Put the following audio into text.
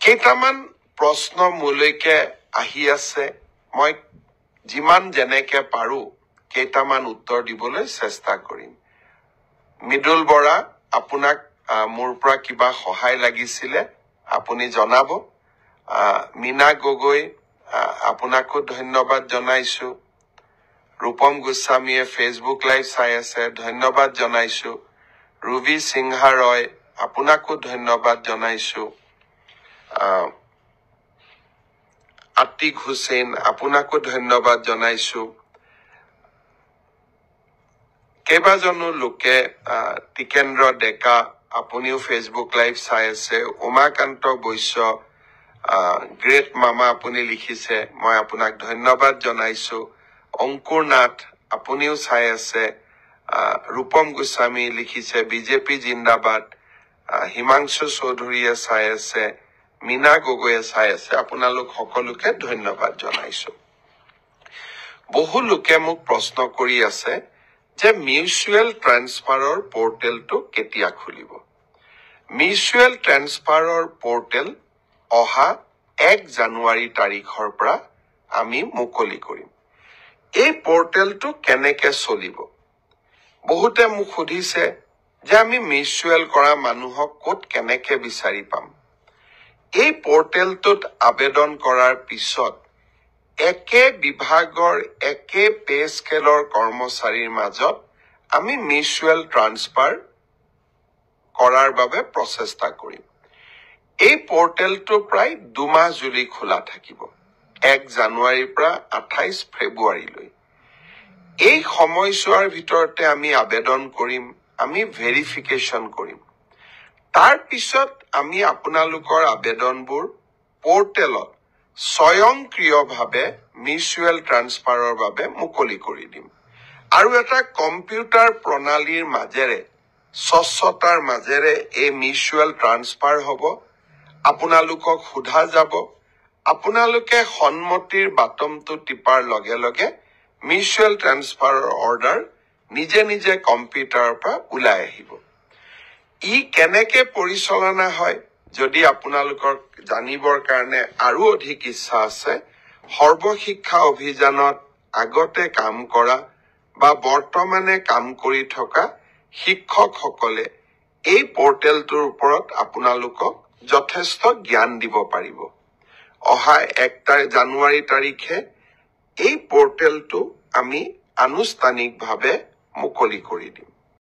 কেইটামান প্ৰশ্ন মোলৈকে আহি আছে মই যিমান যেনেকে পাৰো কেইটামান উত্তৰ দিবলৈ চেষ্টা কৰিম মৃদুল বৰা আপোনাক মোৰ পৰা কিবা সহায় লাগিছিলে আপুনি জনাব মীনা গগৈ আপোনাকো ধন্যবাদ জনাইছো ৰূপম গোস্বামীয়ে ফেসবুক লাইভ চাই আছে ধন্যবাদ জনাইছো ৰুবি সিংহা ৰয় আপোনাকো ধন্যবাদ জনাইছো আতিক হুছেইন আপোনাকো ধন্যবাদ জনাইছো কেইবাজনো লোকে টিকেন্দ্ৰ ডেকা আপুনিও ফেসবুক লাইভ চাই আছে উমাকান্ত বৈশ্য গ্ৰেট মামা আপুনি লিখিছে মই আপোনাক ধন্যবাদ জনাইছো অংকুৰ নাথ আপুনিও চাই আছে ৰূপম গোস্বামী লিখিছে বিজেপি জিন্দাবাদ হিমাংশু চৌধুৰীয়ে চাই আছে মীনা গগৈয়ে চাই আছে আপোনালোক সকলোকে ধন্যবাদ জনাইছো বহু লোকে মোক প্ৰশ্ন কৰি আছে যে মিউচুৱেল ট্ৰান্সফাৰৰ পোৰ্টেলটো কেতিয়া খুলিব মিউচুৱেল ট্ৰান্সফাৰৰ পোৰ্টেল অহা 1 জানুৱাৰী তাৰিখৰ পৰা আমি মুকলি কৰিম এই পোৰ্টেলটো কেনেকে চলিব বহুতে মোক সুধিছে যে আমি মিউচুৱেল কৰা মানুহক ক'ত কেনেকে বিচাৰি পাম এই পোৰ্টেলটোত আবেদন কৰাৰ পিছত একে বিভাগৰ একে পে স্কেলৰ কৰ্মচাৰীৰ মাজত আমি মিউচুৱেল ট্ৰান্সফাৰ কৰাৰ বাবে প্ৰচেষ্টা কৰিম এই পোৰ্টেলটো প্ৰায় 2 মাহ জুৰি খোলা থাকিব 1 জানুৱাৰীৰ পৰা 28 ফেব্ৰুৱাৰীলৈ এই সময়ছোৱাৰ ভিতৰতে আমি আবেদন কৰিম আমি ভেৰিফিকেশ্যন কৰিম তাৰ পিছত আমি আপোনালোকৰ আবেদনবোৰ পোৰ্টেলত স্বয়ংক্ৰিয়ভাৱে মিউচুৱেল ট্ৰান্সফাৰৰ বাবে মুকলি কৰি দিম আৰু এটা কম্পিউটাৰ প্ৰণালীৰ মাজেৰে স্বচ্ছতাৰ মাজেৰে এই মিউচুৱেল ট্ৰান্সফাৰ হ'ব আপোনালোকক সোধা যাব আপোনালোকে সন্মতিৰ বাটনটো টিপাৰ লগে লগে মিউচুৱেল ট্ৰান্সফাৰৰ অৰ্ডাৰ নিজে নিজে কম্পিউটাৰৰ পৰা ওলাই আহিব ই কেনেকে পৰিচালনা হয় যদি আপোনালোকৰ জানিবৰ কাৰণে আৰু অধিক ইচ্ছা আছে সৰ্বশিক্ষা অভিযানত আগতে কাম কৰা বা বৰ্তমানে কাম কৰি থকা শিক্ষকসকলে এই পোৰ্টেলটোৰ ওপৰত আপোনালোকক যথেষ্ট জ্ঞান দিব পাৰিব অহা 1 জানুৱাৰী তাৰিখে এই পোৰ্টেলটো আমি আনুষ্ঠানিকভাৱে মুকলি কৰি দিম